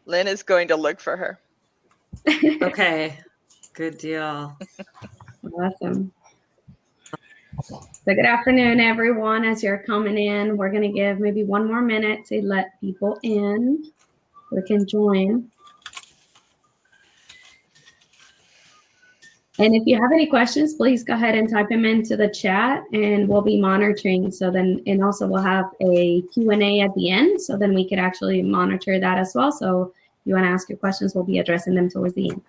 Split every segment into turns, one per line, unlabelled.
Lynn is going to look for her.
Okay, good deal.
Awesome. So good afternoon, everyone. As you're coming in, we're going to give maybe 1 more minute to let people in so they can join. And if you have any questions, please go ahead and type them into the chat and we'll be monitoring. So then, and also we'll have a Q&A at the end. So then we could actually monitor that as well. So if you want to ask your questions, we'll be addressing them towards the end.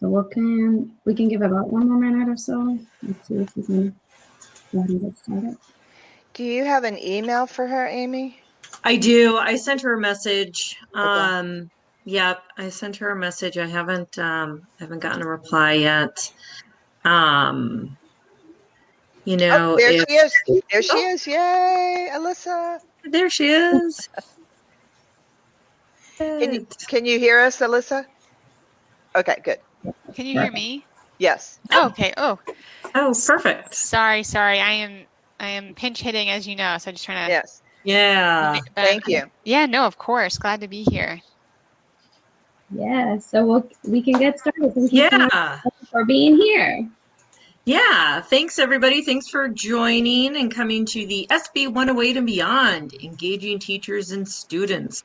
So we can give about 1 more minute or so. Let's see if we can go ahead and get started.
Do you have an email for her, Amy?
I do. I sent her a message.
Okay.
Yep, I sent her a message. I haven't gotten a reply yet. You know,
There she is. There she is. Yay, Alyssa.
There she is.
Can you hear us, Alyssa? Okay, good.
Can you hear me?
Yes.
Oh, okay. Oh,
perfect.
Sorry. I am pinch hitting, as you know. So I'm just trying to.
Yes.
Yeah.
Thank you.
Yeah. No, of course. Glad to be here.
Yeah. So we can get started. Thank you so much for being here.
Yeah, thanks everybody. Thanks for joining and coming to the SB108 and Beyond, Engaging Teachers and Students.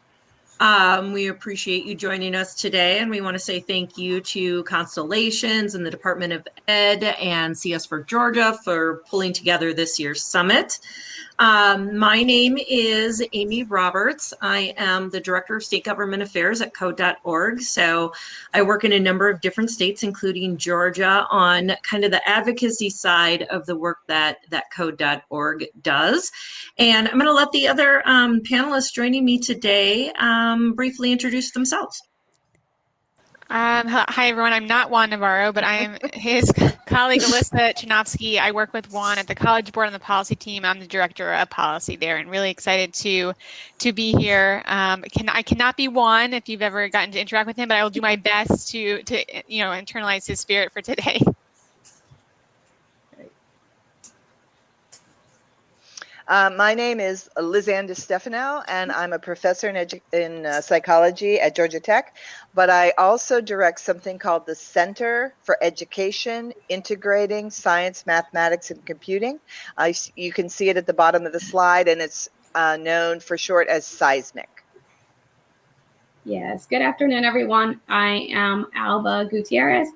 We appreciate you joining us today, and we want to say thank you to Constellations and the Department of Ed and CS4Georgia for pulling together this year's summit. My name is Amy Roberts. I am the Director of State Government Affairs at code.org. So I work in a number of different states, including Georgia, on kind of the advocacy side of the work that code.org does. And I'm going to let the other panelists joining me today briefly introduce themselves.
Hi, everyone. I'm not Juan Navarro, but I am his colleague, Alyssa Chinovsky. I work with Juan at the College Board on the policy team. I'm the director of policy there, and really excited to be here. I cannot be Juan if you've ever gotten to interact with him, but I will do my best to internalize his spirit for today.
My name is Lizanne DeStefano, and I'm a professor in psychology at Georgia Tech, but I also direct something called the Center for Education, Integrating Science, Mathematics, and Computing. You can see it at the bottom of the slide, and it's known for short as CEISMC.
Yes, good afternoon, everyone. I am Alba Gutierrez.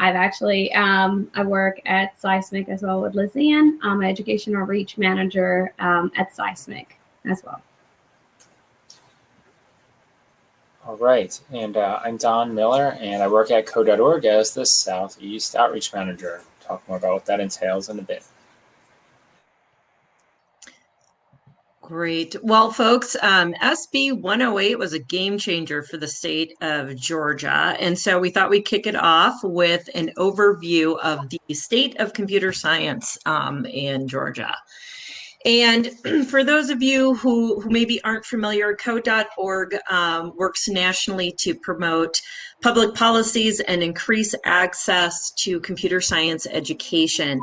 I've actually, I work at CEISMC as well with Lizanne. I'm an educational reach manager at CEISMC as well.
All right, and I'm Don Miller, and I work at code.org as the Southeast Outreach Manager. Talk more about what that entails in a bit.
Great. Well, folks, SB108 was a game changer for the state of Georgia. And so we thought we'd kick it off with an overview of the state of computer science in Georgia. And for those of you who maybe aren't familiar, code.org works nationally to promote public policies and increase access to computer science education.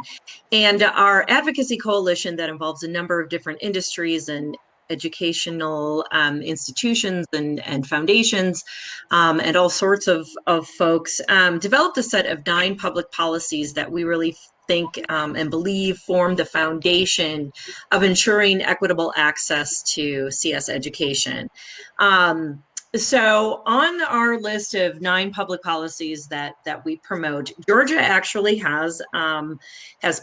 And our advocacy coalition that involves a number of different industries and educational institutions and foundations and all sorts of folks developed a set of 9 public policies that we really think and believe form the foundation of ensuring equitable access to CS education. So on our list of 9 public policies that we promote, Georgia actually has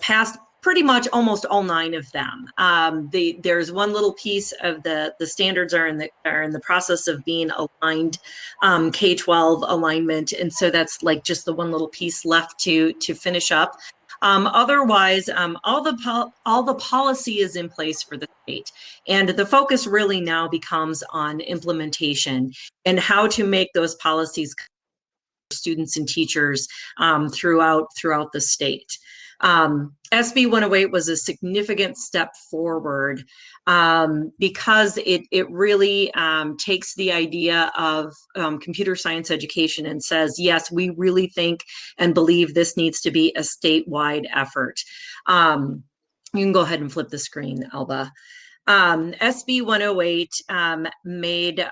passed pretty much almost all 9 of them. There's one little piece of the standards are in the process of being aligned, K-12 alignment, and so that's like just the one little piece left to finish up. Otherwise, all the policy is in place for the state, and the focus really now becomes on implementation and how to make those policies students and teachers throughout the state. SB108 was a significant step forward because it really takes the idea of computer science education and says, yes, we really think and believe this needs to be a statewide effort. You can go ahead and flip the screen, Alba. SB108 made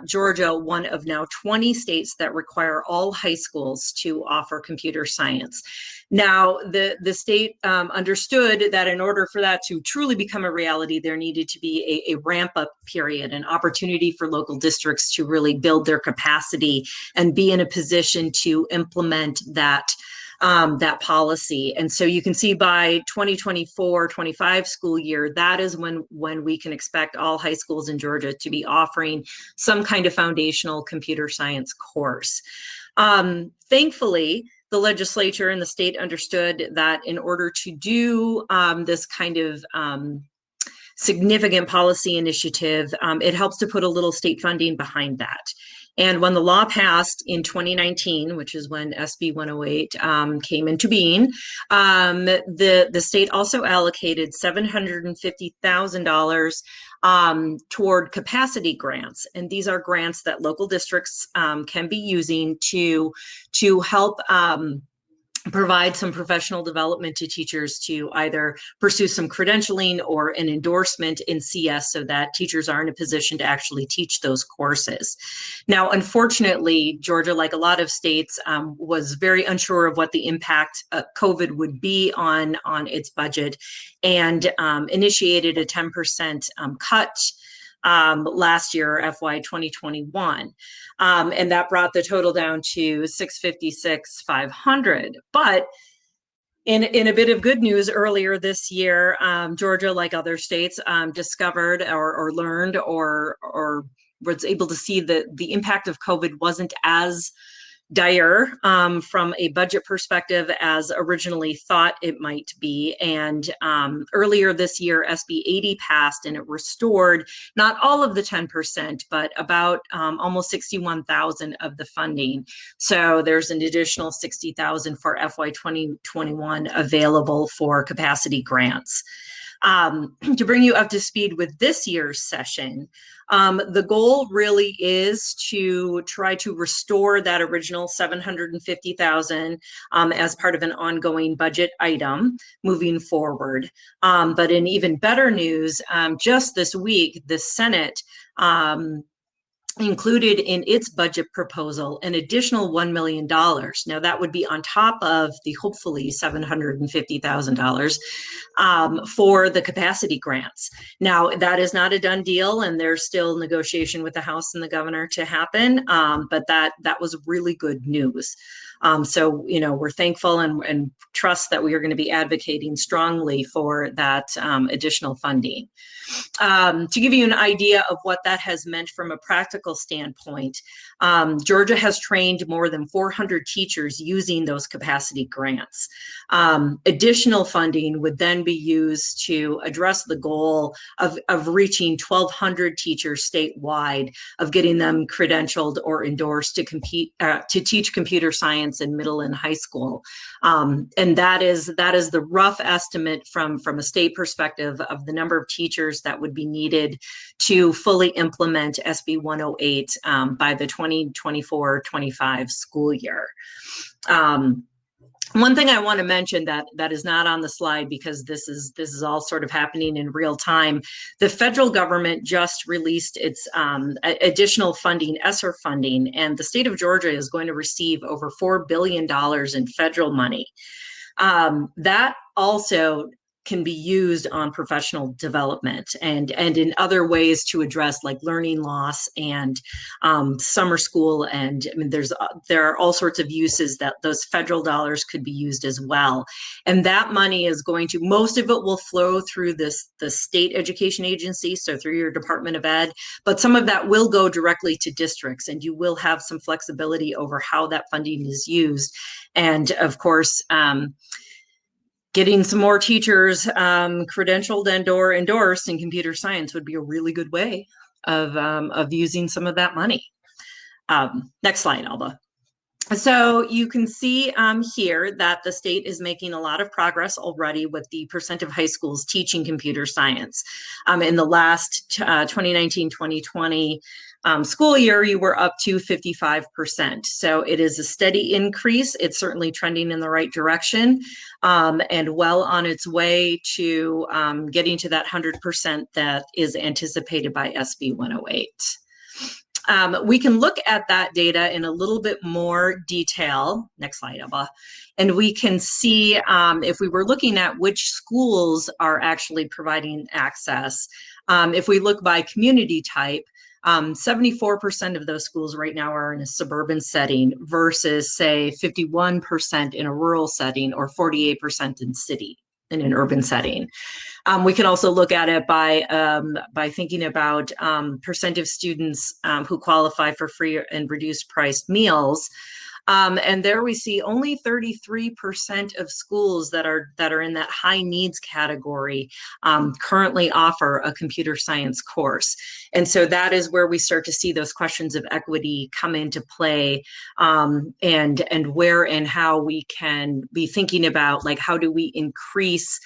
Georgia one of now 20 states that require all high schools to offer computer science. Now, the state understood that in order for that to truly become a reality, there needed to be a ramp-up period, an opportunity for local districts to really build their capacity and be in a position to implement that policy. And so you can see by 2024-25 school year, that is when we can expect all high schools in Georgia to be offering some kind of foundational computer science course. Thankfully, the legislature and the state understood that in order to do this kind of significant policy initiative, it helps to put a little state funding behind that. And when the law passed in 2019, which is when SB 108 came into being, the state also allocated $750,000 toward capacity grants. And these are grants that local districts can be using to help provide some professional development to teachers to either pursue some credentialing or an endorsement in CS so that teachers are in a position to actually teach those courses. Now, unfortunately, Georgia, like a lot of states, was very unsure of what the impact COVID would be on its budget and initiated a 10% cut last year, FY 2021. And that brought the total down to $656,500. But in a bit of good news earlier this year, Georgia, like other states, discovered or learned or was able to see that the impact of COVID wasn't as dire from a budget perspective as originally thought it might be. And earlier this year, SB 80 passed and it restored not all of the 10%, but about almost 61,000 of the funding. So there's an additional 60,000 for FY 2021 available for capacity grants. To bring you up to speed with this year's session, the goal really is to try to restore that original $750,000 as part of an ongoing budget item moving forward. But in even better news, just this week, the Senate included in its budget proposal an additional $1 million. Now that would be on top of the hopefully $750,000 for the capacity grants. Now that is not a done deal and there's still negotiation with the House and the governor to happen, but that was really good news. So, you know, we're thankful and trust that we are going to be advocating strongly for that additional funding. To give you an idea of what that has meant from a practical standpoint, Georgia has trained more than 400 teachers using those capacity grants. Additional funding would then be used to address the goal of reaching 1,200 teachers statewide, of getting them credentialed or endorsed to teach computer science in middle and high school. And that is the rough estimate from a state perspective of the number of teachers that would be needed to fully implement SB 108 by the 2024-25 school year. One thing I want to mention that is not on the slide, because this is all sort of happening in real time. The federal government just released its additional funding, Essa funding, and the state of Georgia is going to receive over $4 billion in federal money. That also can be used on professional development and in other ways to address like learning loss and summer school. And I mean, there are all sorts of uses that those federal dollars could be used as well. And that money is going to, most of it will flow through the state education agency, so through your Department of Ed, but some of that will go directly to districts, and you will have some flexibility over how that funding is used. And of course, getting some more teachers credentialed and or endorsed in computer science would be a really good way of using some of that money. Next slide, Alba. So you can see here that the state is making a lot of progress already with the percent of high schools teaching computer science. In the last 2019-2020 school year, you were up to 55%. So it is a steady increase. It's certainly trending in the right direction and well on its way to getting to that 100% that is anticipated by SB108. We can look at that data in a little bit more detail. Next slide, Alba. And we can see if we were looking at which schools are actually providing access. If we look by community type, 74% of those schools right now are in a suburban setting versus, say, 51% in a rural setting or 48% in an urban setting. We can also look at it by thinking about percent of students who qualify for free and reduced priced meals. And there we see only 33% of schools that are in that high needs category currently offer a computer science course. And so that is where we start to see those questions of equity come into play, and where and how we can be thinking about, like, how do we increase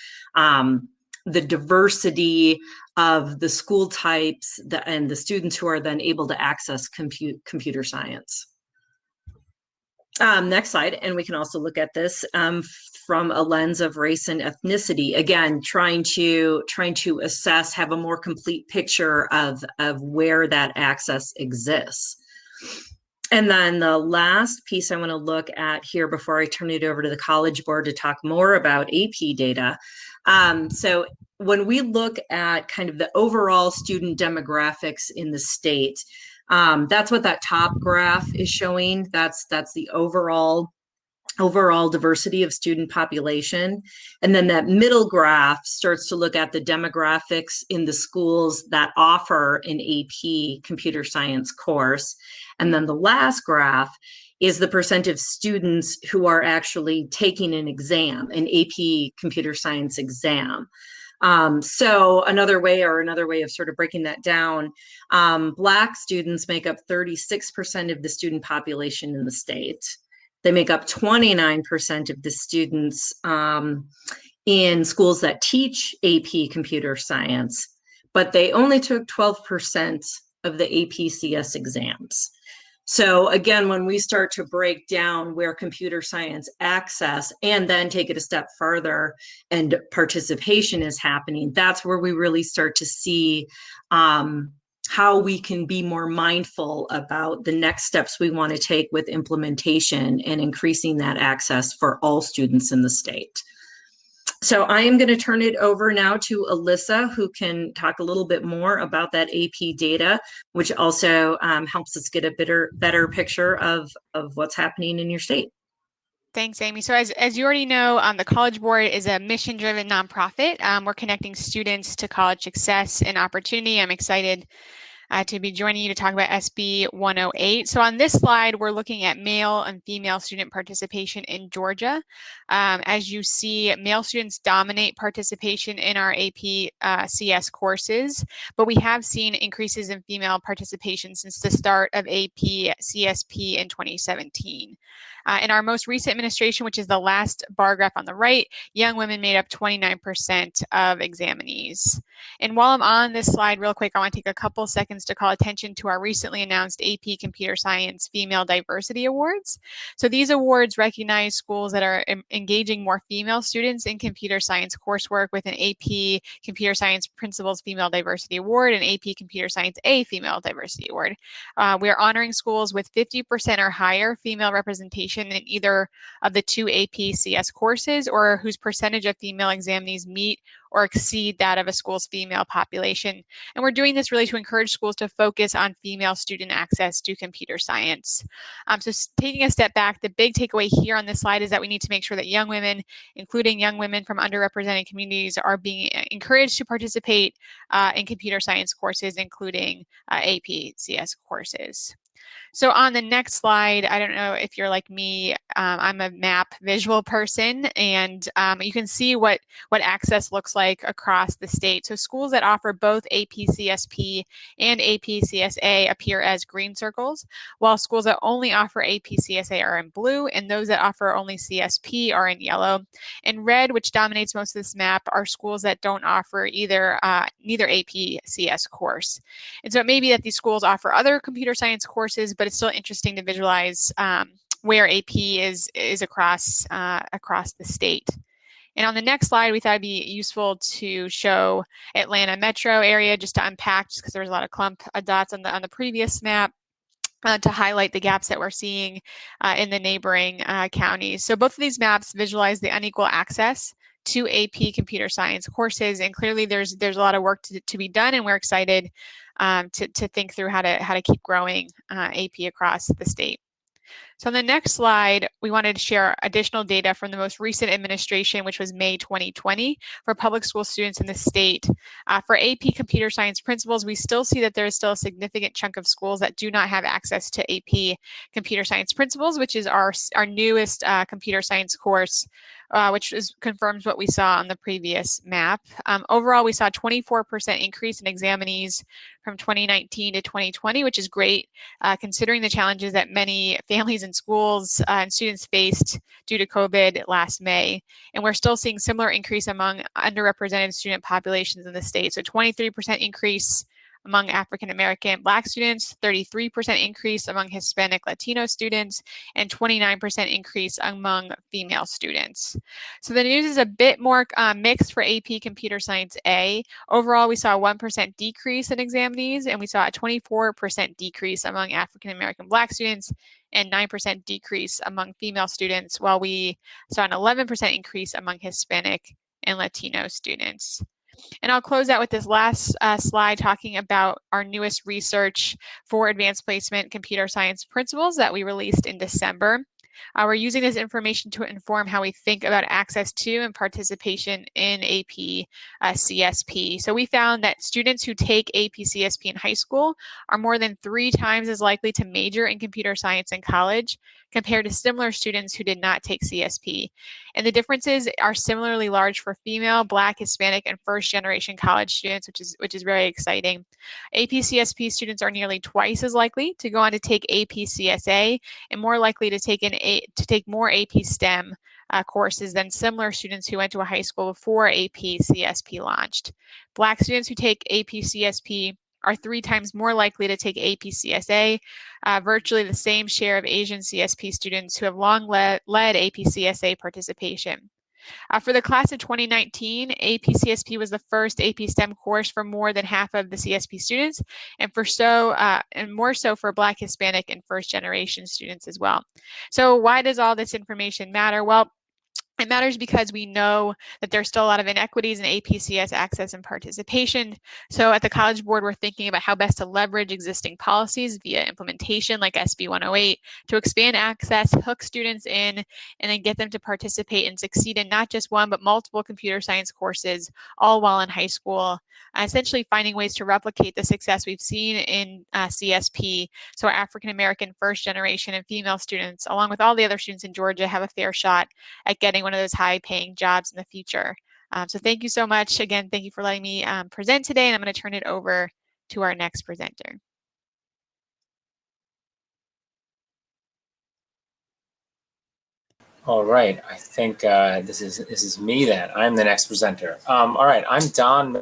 the diversity of the school types and the students who are then able to access computer science. Next slide, and we can also look at this from a lens of race and ethnicity. Again, trying to assess, have a more complete picture of where that access exists. And then the last piece I want to look at here before I turn it over to the College Board to talk more about AP data. So when we look at kind of the overall student demographics in the state, that's what that top graph is showing. That's the overall diversity of student population. And then that middle graph starts to look at the demographics in the schools that offer an AP computer science course. And then the last graph is the percent of students who are actually taking an exam, an AP computer science exam. So another way of sort of breaking that down, Black students make up 36% of the student population in the state. They make up 29% of the students in schools that teach AP computer science, but they only took 12% of the AP CS exams. So again, when we start to break down where computer science access and then take it a step further and participation is happening, that's where we really start to see how we can be more mindful about the next steps we want to take with implementation and increasing that access for all students in the state. So I am going to turn it over now to Alyssa, who can talk a little bit more about that AP data, which also helps us get a better picture of what's happening in your state.
Thanks, Amy. So as you already know, the College Board is a mission-driven nonprofit. We're connecting students to college success and opportunity. I'm excited to be joining you to talk about SB108. So on this slide, we're looking at male and female student participation in Georgia. As you see, male students dominate participation in our AP CS courses, but we have seen increases in female participation since the start of AP CSP in 2017. In our most recent administration, which is the last bar graph on the right, young women made up 29% of examinees. And while I'm on this slide real quick, I want to take a couple seconds to call attention to our recently announced AP Computer Science Female Diversity Awards. So these awards recognize schools that are engaging more female students in computer science coursework with an AP Computer Science Principles Female Diversity Award and AP Computer Science A Female Diversity Award. We are honoring schools with 50% or higher female representation participation in either of the 2 AP CS courses, or whose percentage of female examinees meet or exceed that of a school's female population. And we're doing this really to encourage schools to focus on female student access to computer science. So taking a step back, the big takeaway here on this slide is that we need to make sure that young women, including young women from underrepresented communities, are being encouraged to participate in computer science courses, including AP CS courses. So on the next slide, I don't know if you're like me, I'm a map visual person, and you can see what access looks like across the state. So schools that offer both AP-CSP and AP-CSA appear as green circles, while schools that only offer AP-CSA are in blue, and those that offer only CSP are in yellow. In red, which dominates most of this map, are schools that don't offer either neither AP-CS course. And so it may be that these schools offer other computer science courses, but it's still interesting to visualize where AP is across the state. And on the next slide, we thought it'd be useful to show Atlanta metro area, just to unpack, just because there was a lot of clump dots on the previous map. To highlight the gaps that we're seeing in the neighboring counties. So both of these maps visualize the unequal access to AP computer science courses, and clearly there's a lot of work to be done, and we're excited to think through how to keep growing AP across the state. So on the next slide, we wanted to share additional data from the most recent administration, which was May 2020, for public school students in the state. For AP computer science principals, we still see that there is still a significant chunk of schools that do not have access to AP computer science principals, which is our newest computer science course, which confirms what we saw on the previous map. Overall, we saw a 24% increase in examinees from 2019 to 2020, which is great, considering the challenges that many families and schools and students faced due to COVID last May. And we're still seeing similar increase among underrepresented student populations in the state. So 23% increase among African American Black students, 33% increase among Hispanic Latino students, and 29% increase among female students. So the news is a bit more mixed for AP Computer Science A. Overall, we saw a 1% decrease in examinees, and we saw a 24% decrease among African American Black students and 9% decrease among female students, while we saw an 11% increase among Hispanic and Latino students. And I'll close out with this last slide talking about our newest research for advanced placement computer science principles that we released in December. We're using this information to inform how we think about access to and participation in AP CSP. So we found that students who take AP CSP in high school are more than 3 times as likely to major in computer science in college compared to similar students who did not take CSP. And the differences are similarly large for female, Black, Hispanic, and first-generation college students, which is very exciting. AP CSP students are nearly twice as likely to go on to take AP CSA and more likely to take more AP STEM courses than similar students who went to a high school before AP CSP launched. Black students who take AP CSP are 3 times more likely to take AP CSA, virtually the same share of Asian CSP students who have long led AP CSA participation. For the class of 2019, AP CSP was the first AP STEM course for more than half of the CSP students, and more so for Black, Hispanic, and first generation students as well. So why does all this information matter? Well, it matters because we know that there's still a lot of inequities in APCS access and participation. So at the College Board, we're thinking about how best to leverage existing policies via implementation like SB108 to expand access, hook students in, and then get them to participate and succeed in not just one, but multiple computer science courses, all while in high school, essentially finding ways to replicate the success we've seen in CSP. So our African American first generation and female students, along with all the other students in Georgia, have a fair shot at getting one of those high-paying jobs in the future. So thank you so much. Again, thank you for letting me present today, and I'm going to turn it over to our next presenter.
All right, I think this is me then. I'm the next presenter. All right, I'm Don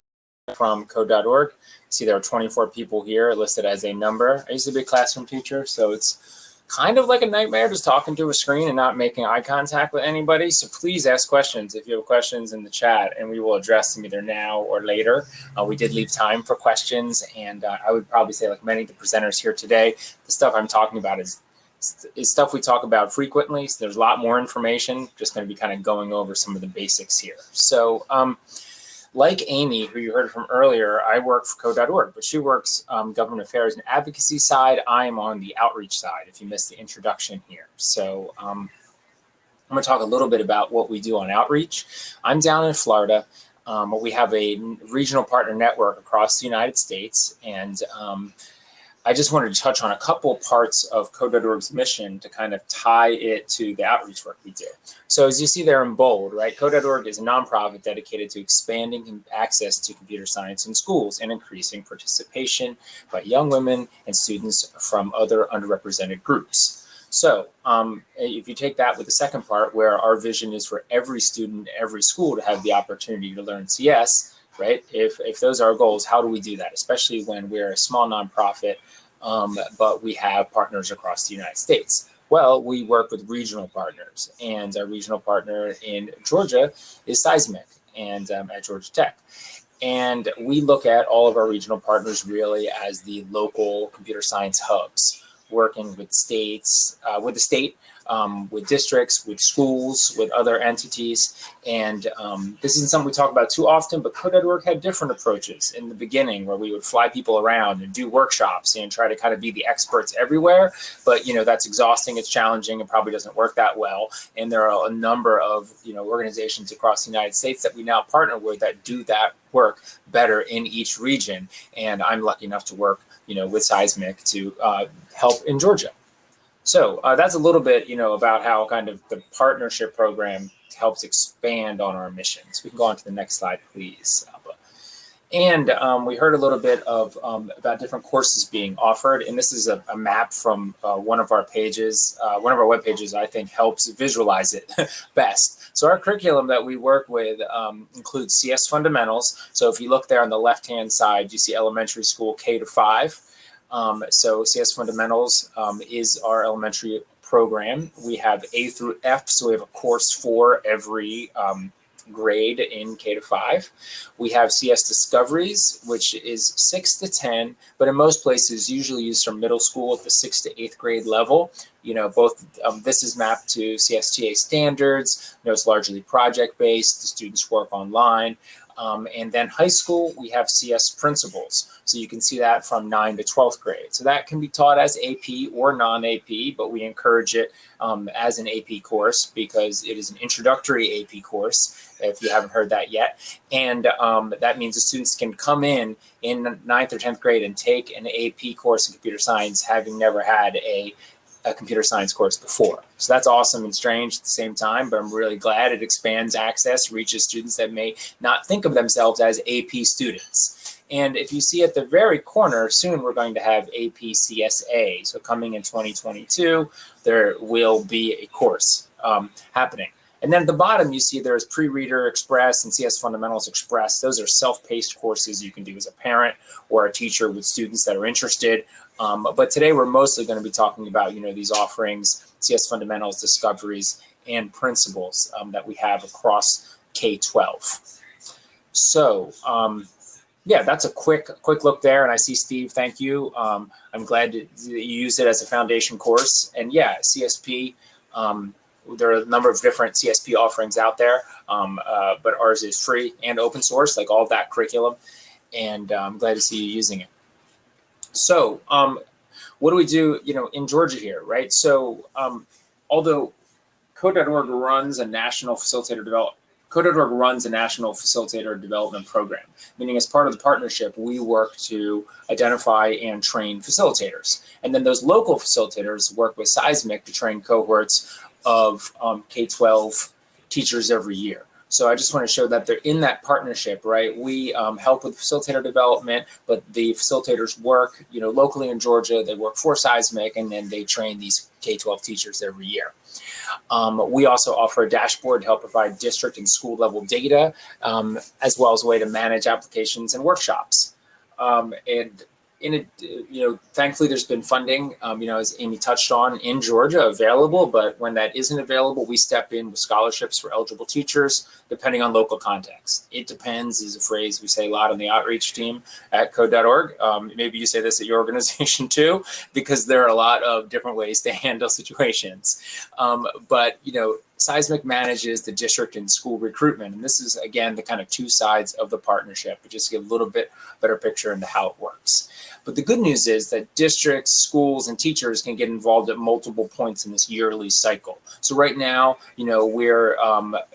from code.org. See, there are 24 people here listed as a number. I used to be a classroom teacher, so it's kind of like a nightmare just talking to a screen and not making eye contact with anybody. So please ask questions if you have questions in the chat, and we will address them either now or later. We did leave time for questions, and I would probably say, like many of the presenters here today, the stuff I'm talking about is is stuff we talk about frequently. So there's a lot more information. Just going to be kind of going over some of the basics here. So like Amy, who you heard from earlier, I work for code.org, but she works government affairs and advocacy side. I am on the outreach side, if you missed the introduction here. So I'm going to talk a little bit about what we do on outreach. I'm down in Florida. We have a regional partner network across the United States, and I just wanted to touch on a couple parts of Code.org's mission to kind of tie it to the outreach work we do. So as you see there in bold, right, Code.org is a nonprofit dedicated to expanding access to computer science in schools and increasing participation by young women and students from other underrepresented groups. So if you take that with the second part, where our vision is for every student, every school to have the opportunity to learn CS, right? If those are our goals, how do we do that? Especially when we're a small nonprofit, but we have partners across the United States. Well, we work with regional partners, and our regional partner in Georgia is CEISMC, and at Georgia Tech. And we look at all of our regional partners really as the local computer science hubs, working with states, with the state, with districts, with schools, with other entities. And this isn't something we talk about too often, but Code.org had different approaches in the beginning, where we would fly people around and do workshops and try to kind of be the experts everywhere. But, you know, that's exhausting, it's challenging, and probably doesn't work that well. And there are a number of, you know, organizations across the United States that we now partner with that do that work better in each region. And I'm lucky enough to work, you know, with CEISMC to help in Georgia. So that's a little bit, you know, about how kind of the partnership program helps expand on our missions. We can go on to the next slide, please, Alba. And we heard a little bit of about different courses being offered. And this is a map from one of our pages, one of our web pages, I think helps visualize it best. So our curriculum that we work with includes CS fundamentals. So if you look there on the left-hand side, you see elementary school K to 5. So CS Fundamentals is our elementary program. We have A through F, so we have a course for every grade in K to 5. We have CS Discoveries, which is 6 to 10, but in most places usually used from middle school at the 6th to 8th grade level. You know, both this is mapped to CSTA standards. You know, it's largely project-based. The students work online. And then high school, we have CS Principles. So you can see that from 9th to 12th grade. So that can be taught as AP or non-AP, but we encourage it as an AP course because it is an introductory AP course, if you haven't heard that yet. And that means the students can come in 9th or 10th grade and take an AP course in computer science, having never had a computer science course before. So that's awesome and strange at the same time, but I'm really glad it expands access, reaches students that may not think of themselves as AP students. And if you see at the very corner, soon we're going to have AP CSA. So coming in 2022, there will be a course happening. And then at the bottom, you see there's Pre-Reader Express and CS Fundamentals Express. Those are self-paced courses you can do as a parent or a teacher with students that are interested. But today we're mostly going to be talking about, you know, these offerings, CS Fundamentals, Discoveries, and Principles that we have across K-12. So, yeah, that's a quick look there. And I see Steve, thank you. I'm glad that you used it as a foundation course. And yeah, CSP, there are a number of different CSP offerings out there, but ours is free and open source, like all of that curriculum. And I'm glad to see you using it. So what do we do, you know, in Georgia here, right? So although Code.org runs a national facilitator development program, meaning as part of the partnership, we work to identify and train facilitators. And then those local facilitators work with CEISMC to train cohorts of K-12 teachers every year. So I just want to show that they're in that partnership, right? We help with facilitator development, but the facilitators work, you know, locally in Georgia. They work for CEISMC, and then they train these K-12 teachers every year. We also offer a dashboard to help provide district and school level data, as well as a way to manage applications and workshops. And Thankfully there's been funding, as Amy touched on, in Georgia available, but when that isn't available, we step in with scholarships for eligible teachers, depending on local context. It depends is a phrase we say a lot on the outreach team at code.org. Maybe you say this at your organization too, because there are a lot of different ways to handle situations. But CEISMC manages the district and school recruitment. And this is, again, the kind of two sides of the partnership, but just to give a little bit better picture into how it works. But the good news is that districts, schools, and teachers can get involved at multiple points in this yearly cycle. So right now, we're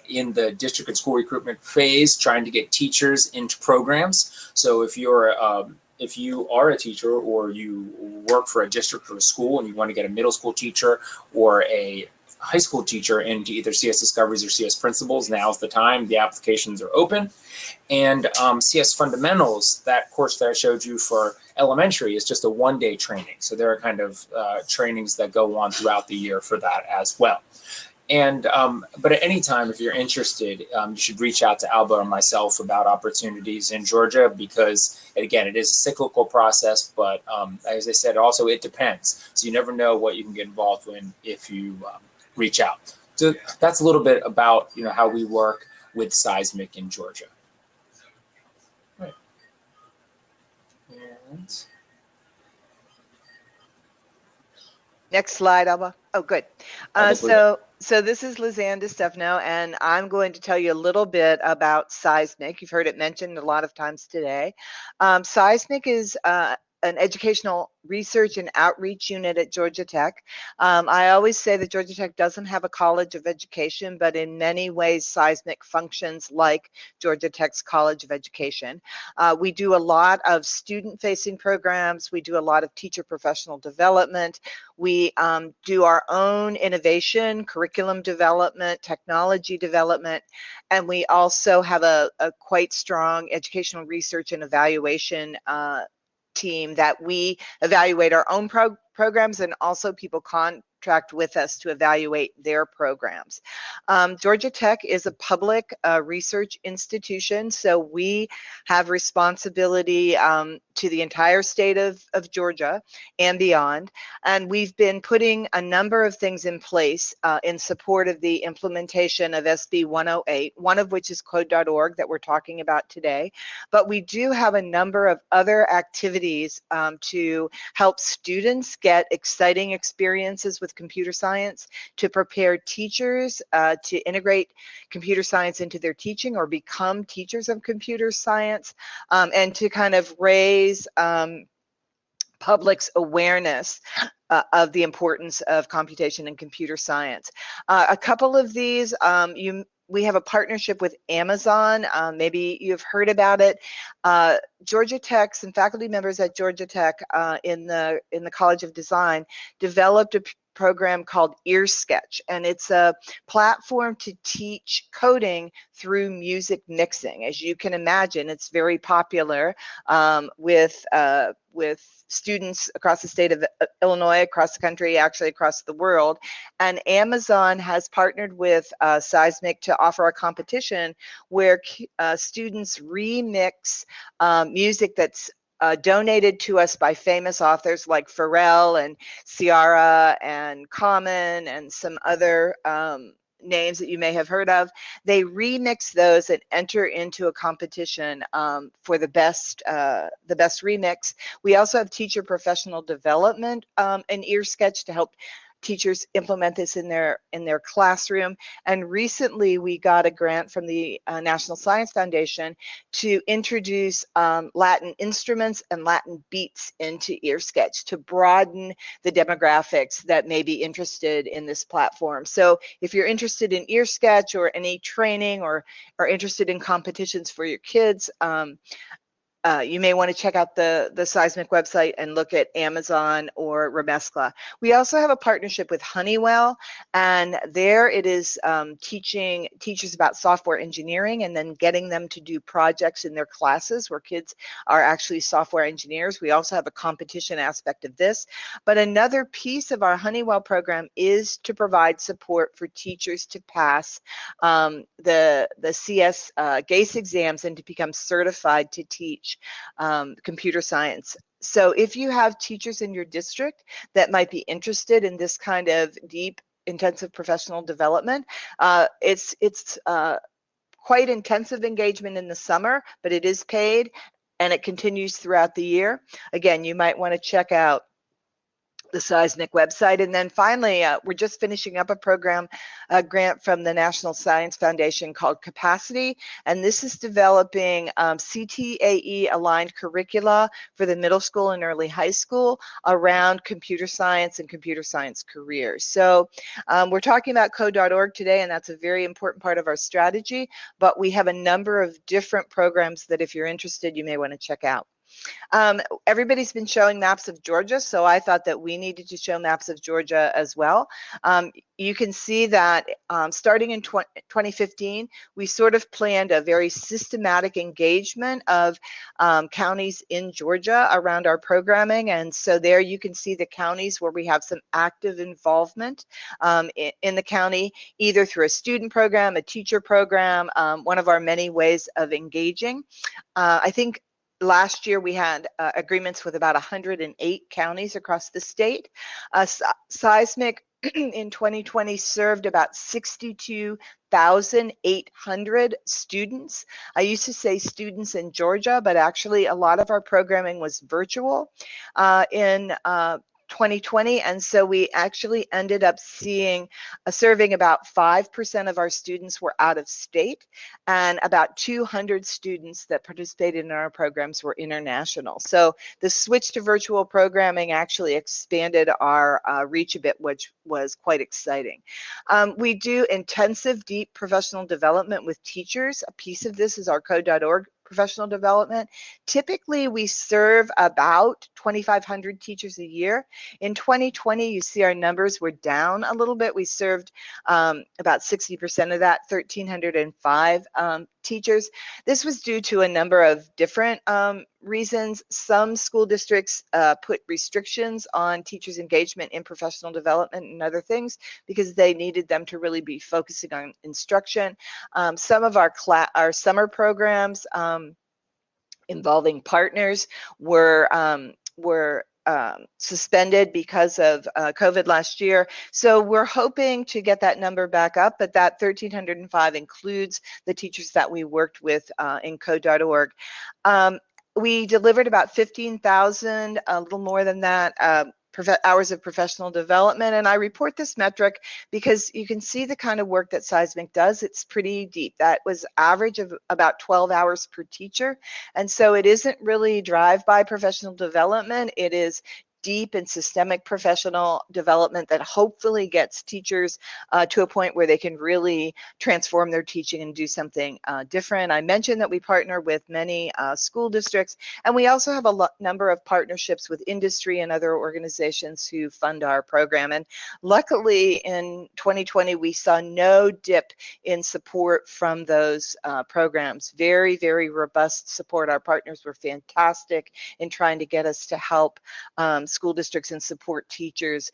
in the district and school recruitment phase, trying to get teachers into programs. So if you are a teacher or you work for a district or a school and you want to get a middle school teacher or a high school teacher into either CS Discoveries or CS Principles, now's the time. The applications are open. And CS Fundamentals, that course that I showed you for elementary, is just a one-day training. So there are kind of trainings that go on throughout the year for that as well. And but at any time, if you're interested, you should reach out to Alba or myself about opportunities in Georgia, because again, it is a cyclical process, but as I said, also it depends. So you never know what you can get involved in if you reach out. So that's a little bit about how we work with CEISMC in Georgia. Right. And
next slide, Alba. Oh, good. So this is Lizanne DeStefano, and I'm going to tell you a little bit about CEISMC. You've heard it mentioned a lot of times today. CEISMC is an educational research and outreach unit at Georgia Tech. I always say that Georgia Tech doesn't have a college of education, but in many ways, CEISMC functions like Georgia Tech's College of Education. We do a lot of student-facing programs. We do a lot of teacher professional development. We do our own innovation, curriculum development, technology development, and we also have a quite strong educational research and evaluation team that we evaluate our own programs, and also people contract with us to evaluate their programs. Georgia Tech is a public research institution, so we have responsibility to the entire state of Georgia and beyond. And we've been putting a number of things in place in support of the implementation of SB108, one of which is code.org that we're talking about today. But we do have a number of other activities to help students get exciting experiences with computer science, to prepare teachers to integrate computer science into their teaching or become teachers of computer science, and to kind of raise public's awareness of the importance of computation and computer science. A couple of these, we have a partnership with Amazon. Maybe you've heard about it. Georgia Tech, some faculty members at Georgia Tech in the College of Design developed a program called EarSketch, and it's a platform to teach coding through music mixing. As you can imagine, it's very popular with students across the state of Illinois, across the country, actually across the world. And Amazon has partnered with CEISMC to offer a competition where students remix music that's donated to us by famous authors like Pharrell and Ciara and Common and some other names that you may have heard of. They remix those and enter into a competition for the best remix. We also have teacher professional development in EarSketch to help teachers implement this in their classroom. And recently we got a grant from the National Science Foundation to introduce Latin instruments and Latin beats into EarSketch to broaden the demographics that may be interested in this platform. So if you're interested in EarSketch or any training or are interested in competitions for your kids, you may want to check out the CEISMC website and look at Amazon or Remescla. We also have a partnership with Honeywell, and there it is teaching teachers about software engineering and then getting them to do projects in their classes where kids are actually software engineers. We also have a competition aspect of this. But another piece of our Honeywell program is to provide support for teachers to pass the CS GACE exams and to become certified to teach computer science. So if you have teachers in your district that might be interested in this kind of deep, intensive professional development, it's quite intensive engagement in the summer, but it is paid and it continues throughout the year. Again, you might want to check out the CEISMC website. And then finally, we're just finishing up a program, a grant from the National Science Foundation called Capacity. And this is developing CTAE aligned curricula for the middle school and early high school around computer science and computer science careers. So we're talking about code.org today, and that's a very important part of our strategy, but we have a number of different programs that if you're interested, you may want to check out. Everybody's been showing maps of Georgia, so I thought that we needed to show maps of Georgia as well. You can see that starting in 2015, we sort of planned a very systematic engagement of counties in Georgia around our programming. And so there you can see the counties where we have some active involvement in the county, either through a student program, a teacher program, one of our many ways of engaging. I think last year we had agreements with about 108 counties across the state. CEISMC in 2020 served about 62,800 students. I used to say students in Georgia, but actually a lot of our programming was virtual in 2020, and so we actually ended up serving about 5% of our students were out of state, and about 200 students that participated in our programs were international. So the switch to virtual programming actually expanded our reach a bit, which was quite exciting. We do intensive, deep professional development with teachers. A piece of this is our code.org professional development. Typically, we serve about 2,500 teachers a year. In 2020, you see our numbers were down a little bit. We served about 60% of that, 1,305 teachers. This was due to a number of different reasons. Some school districts put restrictions on teachers' engagement in professional development and other things because they needed them to really be focusing on instruction. Some of our summer programs involving partners were suspended because of COVID last year. So we're hoping to get that number back up, but that 1,305 includes the teachers that we worked with in code.org. We delivered about 15,000, a little more than that, hours of professional development. And I report this metric because you can see the kind of work that CEISMC does. It's pretty deep. That was average of about 12 hours per teacher. And so it isn't really drive-by professional development. It is deep and systemic professional development that hopefully gets teachers to a point where they can really transform their teaching and do something different. I mentioned that we partner with many school districts, and we also have a number of partnerships with industry and other organizations who fund our program. And luckily in 2020, we saw no dip in support from those programs. Very, very robust support. Our partners were fantastic in trying to get us to help school districts and support teachers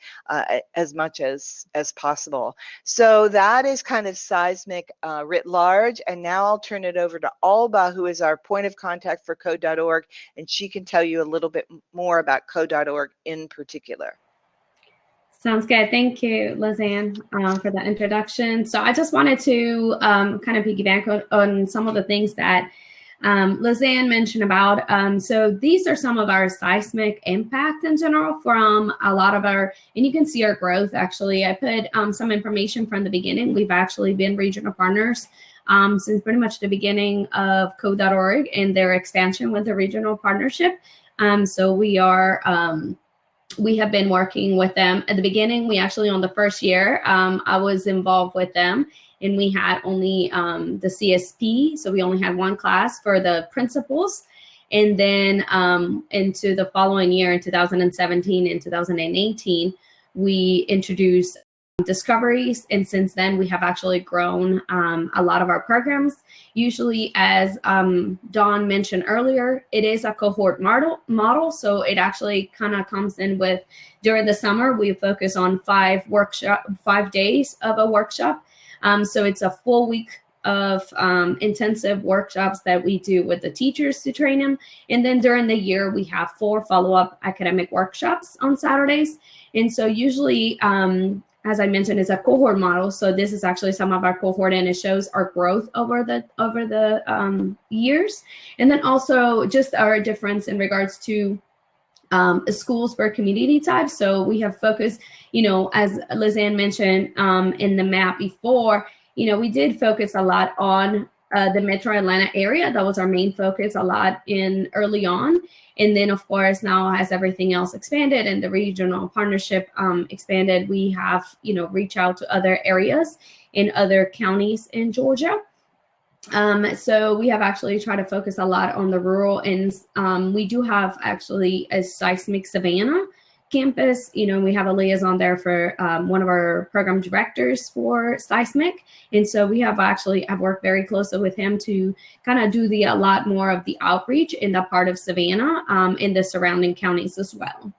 as much as possible. So that is kind of CEISMC writ large. And now I'll turn it over to Alba, who is our point of contact for code.org, and she can tell you a little bit more about code.org in particular.
Sounds good. Thank you, Lizanne, for the introduction. So I just wanted to kind of piggyback on some of the things that Lizanne mentioned about. So these are some of our CEISMC impact in general from a lot of our, and you can see our growth actually. I put some information from the beginning. We've actually been regional partners since pretty much the beginning of code.org and their expansion with the regional partnership. So we have been working with them at the beginning. We actually, on the first year, I was involved with them, and we had only the CSP. So we only had one class for the principals. And then into the following year, in 2017 and 2018, we introduced discoveries. And since then, we have actually grown a lot of our programs. Usually, as Dawn mentioned earlier, it is a cohort model. So it actually kind of comes in with, during the summer, we focus on 5 days of a workshop. So it's a full week of intensive workshops that we do with the teachers to train them. And then during the year, we have 4 follow-up academic workshops on Saturdays. And so usually, as I mentioned, it's a cohort model. So this is actually some of our cohort, and it shows our growth over the years. And then also just our difference in regards to schools per community type. So we have focused, as Lizanne mentioned in the map before, we did focus a lot on the Metro Atlanta area. That was our main focus a lot early on. And then, of course, now as everything else expanded and the regional partnership expanded, we have, reach out to other areas in other counties in Georgia. So we have actually tried to focus a lot on the rural, and we do have actually a CEISMC Savannah campus. We have a liaison there for one of our program directors for CEISMC. And so we have I've worked very closely with him to kind of do a lot more of the outreach in that part of Savannah in the surrounding counties as well.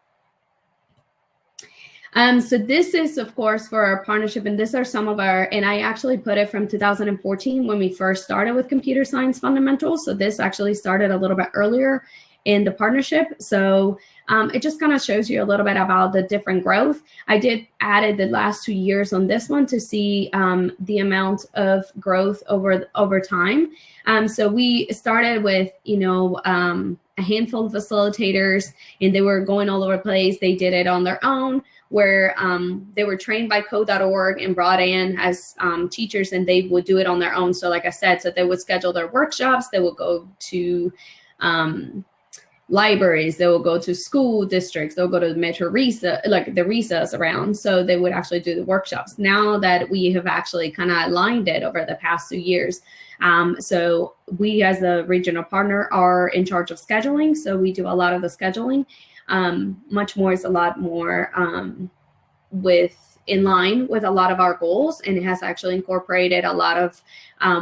So this is, of course, for our partnership, and these are some of and I actually put it from 2014 when we first started with computer science fundamentals. So this actually started a little bit earlier in the partnership. So it just kind of shows you a little bit about the different growth. I did added the last 2 years on this one to see the amount of growth over time. So we started with, a handful of facilitators, and they were going all over the place. They did it on their own, where they were trained by code.org and brought in as teachers, and they would do it on their own. So like I said, so they would schedule their workshops. They would go to libraries, they will go to school districts, they'll go to the Metro RESA, like the RESAs around. So they would actually do the workshops. Now that we have actually kind of aligned it over the past 2 years, so we as a regional partner are in charge of scheduling. So we do a lot of the scheduling. Much more is a lot more in line with a lot of our goals, and it has actually incorporated a lot of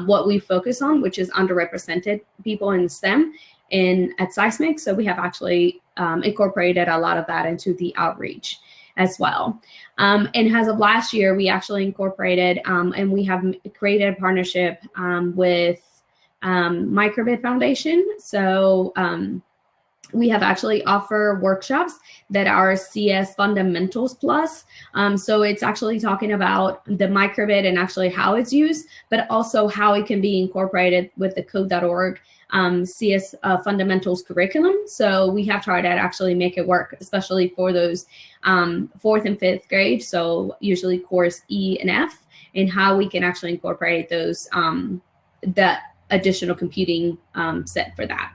what we focus on, which is underrepresented people in STEM at CEISMC. So we have actually incorporated a lot of that into the outreach as well. And as of last year, we actually incorporated and we have created a partnership with Microbit Foundation. So we have actually offer workshops that are CS Fundamentals Plus. So it's actually talking about the microbit and actually how it's used, but also how it can be incorporated with the code.org CS Fundamentals curriculum. So we have tried to actually make it work, especially for those 4th and 5th grade. So usually course E and F, and how we can actually incorporate those, the additional computing set for that.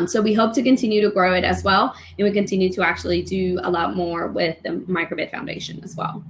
So we hope to continue to grow it as well, and we continue to actually do a lot more with the Microbit Foundation as well.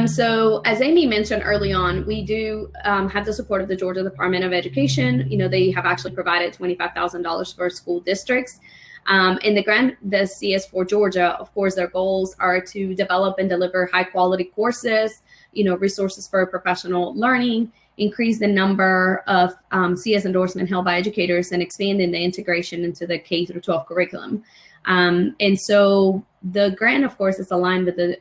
So as Amy mentioned early on, we do have the support of the Georgia Department of Education. They have actually provided $25,000 for school districts. In the grant, the CS4 Georgia, of course, their goals are to develop and deliver high quality courses, resources for professional learning, increase the number of CS endorsement held by educators, and expanding the integration into the K-12 curriculum. And so the grant, of course, is aligned with the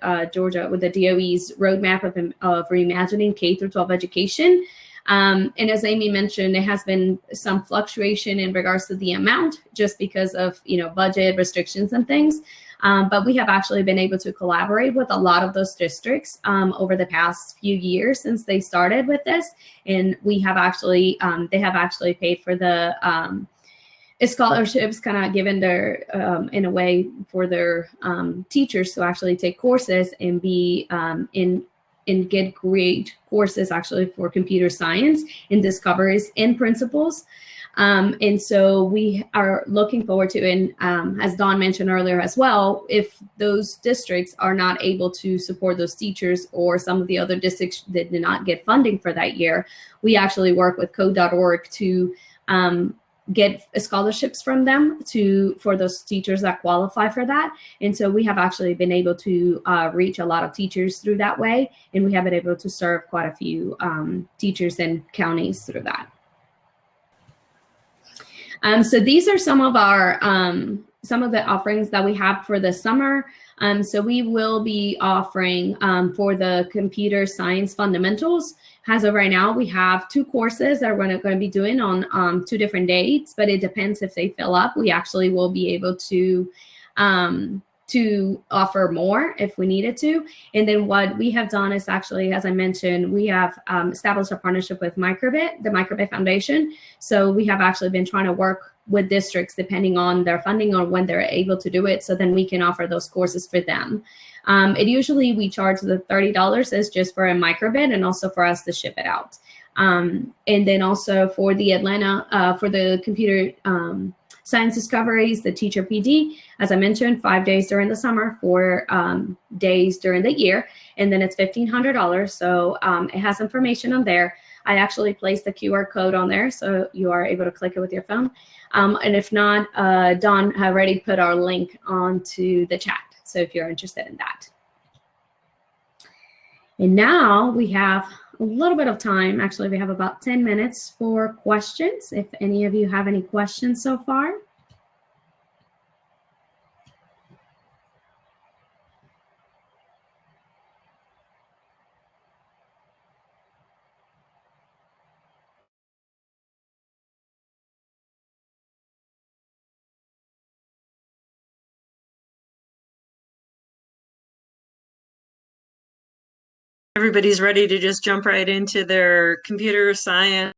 with the DOE's roadmap of reimagining K-12 education. And as Amy mentioned, there has been some fluctuation in regards to the amount, just because of budget restrictions and things. But we have actually been able to collaborate with a lot of those districts over the past few years since they started with this. And we have actually, they have actually paid for the scholarships, kind of given their, in a way, for their teachers to actually take courses and be and get great courses actually for computer science and discoveries and principles. And so we are looking forward to, and as Dawn mentioned earlier as well, if those districts are not able to support those teachers, or some of the other districts that did not get funding for that year, we actually work with code.org to get scholarships from them for those teachers that qualify for that. And so we have actually been able to reach a lot of teachers through that way, and we have been able to serve quite a few teachers and counties through that. So these are some of our some of the offerings that we have for the summer. So we will be offering for the computer science fundamentals. As of right now, we have 2 courses that we're going to be doing on 2 different dates, but it depends if they fill up. We actually will be able to offer more if we needed to. And then what we have done is actually, as I mentioned, we have established a partnership with Microbit, the Microbit Foundation. So we have actually been trying to work with districts depending on their funding or when they're able to do it. So then we can offer those courses for them. It usually we charge the $30 is just for a microbit and also for us to ship it out. And then also for the Atlanta, for the computer science discoveries, the teacher PD, as I mentioned, 5 days during the summer, 4 days during the year, and then it's $1,500. So it has information on there. I actually placed the QR code on there, so you are able to click it with your phone. And if not, Dawn have already put our link onto the chat. So if you're interested in that. And now we have a little bit of time. Actually, we have about 10 minutes for questions. If any of you have any questions so far.
Everybody's ready to just jump right into their computer science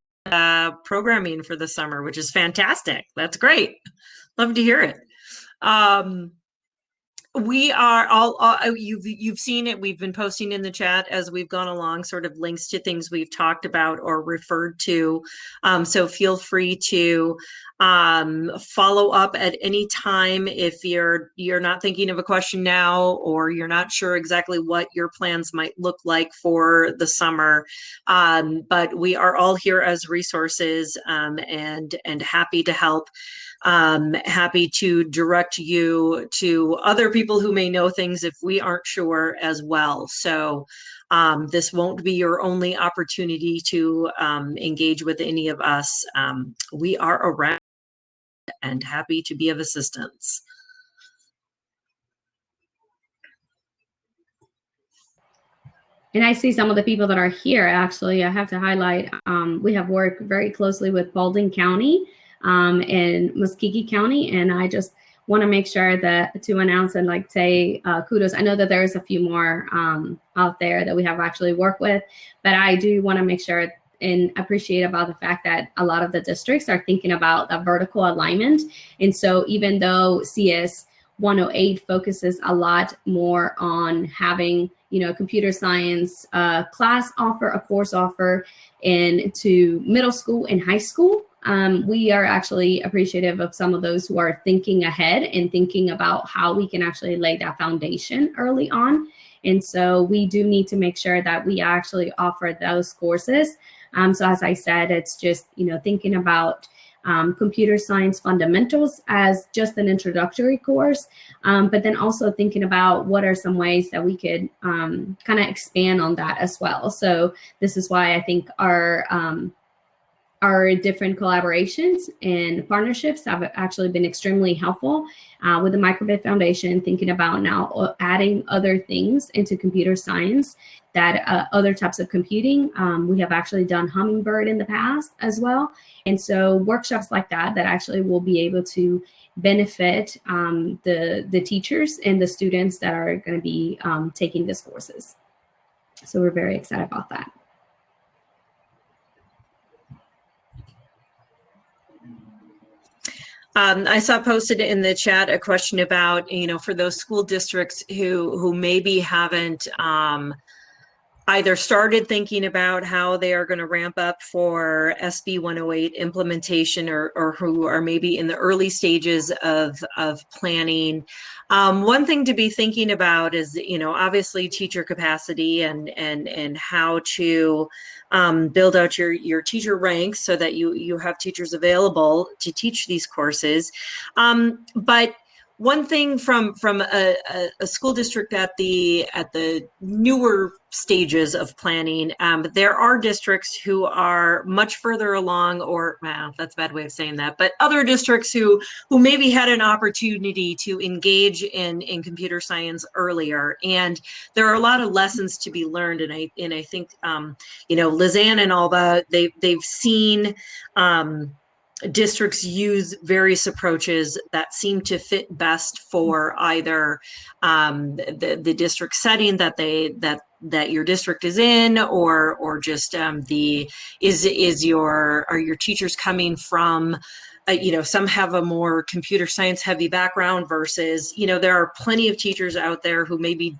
programming for the summer, which is fantastic. That's great. Love to hear it. We are all you've seen it. We've been posting in the chat as we've gone along, sort of links to things we've talked about or referred to. So feel free to follow up at any time if you're not thinking of a question now, or you're not sure exactly what your plans might look like for the summer. But we are all here as resources and happy to help. Happy to direct you to other people who may know things if we aren't sure as well. So this won't be your only opportunity to engage with any of us. We are around and happy to be of assistance.
And I see some of the people that are here. Actually, I have to highlight, we have worked very closely with Baldwin County and Muscogee County. And I just want to make sure that to announce and like say kudos. I know that there's a few more out there that we have actually worked with, but I do want to make sure and appreciate about the fact that a lot of the districts are thinking about that vertical alignment. And so even though CS108 focuses a lot more on having, you know, computer science class offer, a course offer into middle school and high school, we are actually appreciative of some of those who are thinking ahead and thinking about how we can actually lay that foundation early on. And so we do need to make sure that we actually offer those courses. So as I said, it's just, you know, thinking about computer science fundamentals as just an introductory course, but then also thinking about what are some ways that we could kind of expand on that as well. So this is why I think our different collaborations and partnerships have actually been extremely helpful with the Microbit Foundation, thinking about now adding other things into computer science, that other types of computing. We have actually done Hummingbird in the past as well. And so workshops like that actually will be able to benefit the teachers and the students that are going to be taking these courses. So we're very excited about that.
I saw posted in the chat a question about, you know, for those school districts who maybe haven't either started thinking about how they are going to ramp up for SB108 implementation, or who are maybe in the early stages of planning. One thing to be thinking about is, you know, obviously teacher capacity and how to build out your teacher ranks so that you have teachers available to teach these courses. But one thing from a school district at the newer stages of planning, there are districts who are much further along, or well, that's a bad way of saying that, but other districts who maybe had an opportunity to engage in computer science earlier, and there are a lot of lessons to be learned. And I think you know, Lizanne and Alba, they've seen districts use various approaches that seem to fit best for either the district setting that your district is in, or just are your teachers coming from you know, some have a more computer science heavy background versus, you know, there are plenty of teachers out there who maybe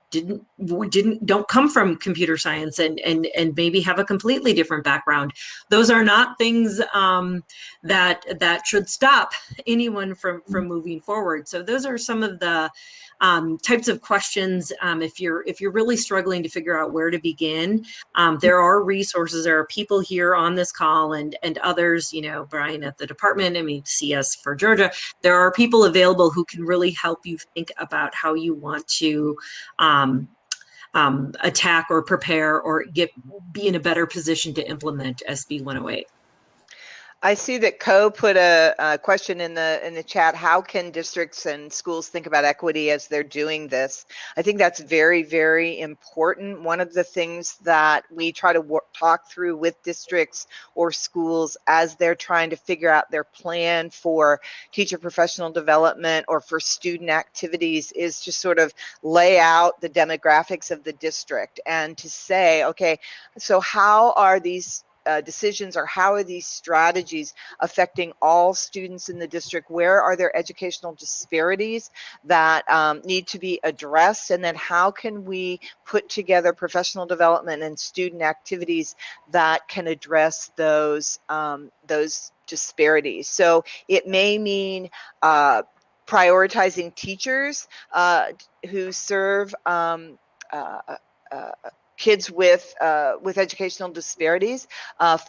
don't come from computer science and maybe have a completely different background. Those are not things that should stop anyone from moving forward. So those are some of the types of questions. If you're really struggling to figure out where to begin, there are resources. There are people here on this call and others, you know, Brian at the department, I mean, CS4GA. There are people available who can really help you think about how you want to attack or prepare or be in a better position to implement SB108.
I see that Co put a question in the chat. How can districts and schools think about equity as they're doing this? I think that's very, very important. One of the things that we try to talk through with districts or schools as they're trying to figure out their plan for teacher professional development or for student activities is to sort of lay out the demographics of the district and to say, okay, so how are these decisions, or how are these strategies affecting all students in the district? Where are there educational disparities that need to be addressed? And then how can we put together professional development and student activities that can address those disparities? So it may mean prioritizing teachers who serve kids with educational disparities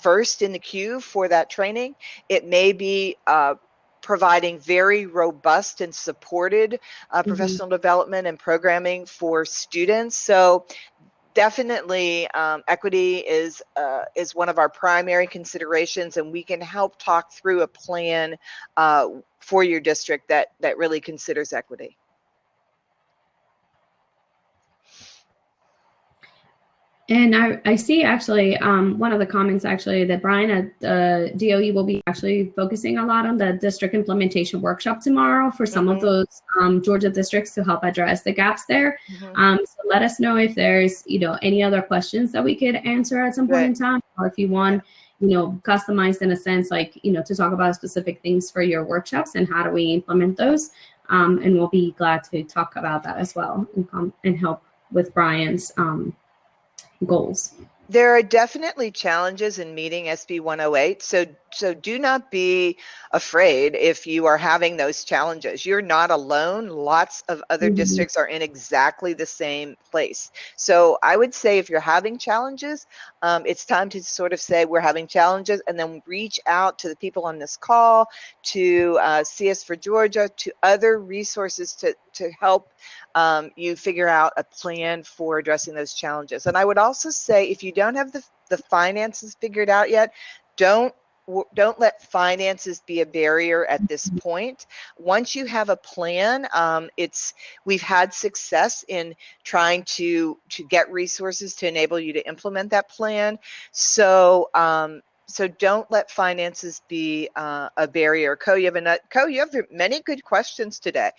first in the queue for that training. It may be providing very robust and supported professional development and programming for students. So definitely equity is one of our primary considerations, and we can help talk through a plan for your district that really considers equity.
And I see actually one of the comments actually that Brian at DOE will be actually focusing a lot on the district implementation workshop tomorrow for some of those Georgia districts to help address the gaps there. So let us know if there's, you know, any other questions that we could answer at some point in time, or if you want, you know, customized in a sense, like, you know, to talk about specific things for your workshops and how do we implement those. And we'll be glad to talk about that as well and help with Brian's goals.
There are definitely challenges in meeting SB 108. So do not be afraid if you are having those challenges. You're not alone. Lots of other districts are in exactly the same place. So I would say if you're having challenges, it's time to sort of say we're having challenges, and then reach out to the people on this call, to CS4GA, to other resources to help you figure out a plan for addressing those challenges. And I would also say if you don't have the finances figured out yet, don't let finances be a barrier at this point. Once you have a plan, we've had success in trying to get resources to enable you to implement that plan. So don't let finances be a barrier. Co, you have many good questions today.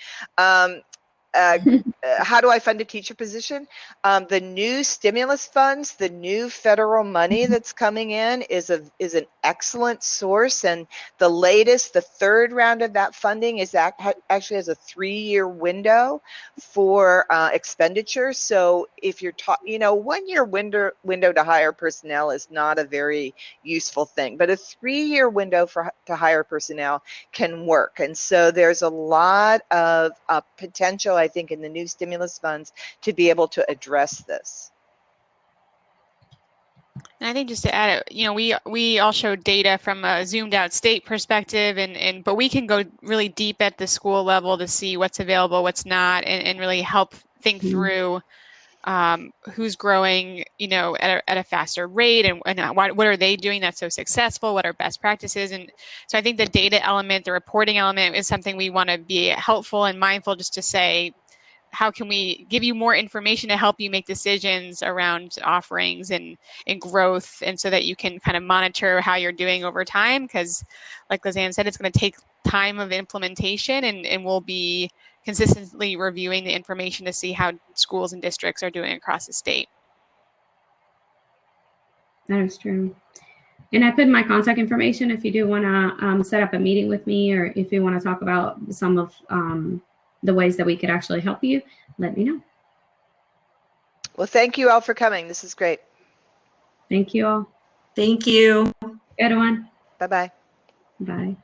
How do I fund a teacher position? The new stimulus funds, the new federal money that's coming in is an excellent source, and the third round of that funding actually has a 3-year window for expenditure. So if you're 1-year window to hire personnel is not a very useful thing, but a 3-year window to hire personnel can work. And so there's a lot of potential, I think, in the new stimulus funds to be able to address this.
And I think just to add, we all show data from a zoomed out state perspective, but we can go really deep at the school level to see what's available, what's not, and really help think through who's growing, at a faster rate, and what are they doing that's so successful? What are best practices? And so I think the data element, the reporting element, is something we want to be helpful and mindful, just to say, how can we give you more information to help you make decisions around offerings and growth, and so that you can kind of monitor how you're doing over time? Because like Lizanne said, it's going to take time of implementation, and we'll be consistently reviewing the information to see how schools and districts are doing across the state.
That is true. And I put my contact information if you do want to set up a meeting with me, or if you want to talk about some of the ways that we could actually help you, let me know.
Well, thank you all for coming. This is great.
Thank you all.
Thank you.
Good one.
Bye-bye.
Bye.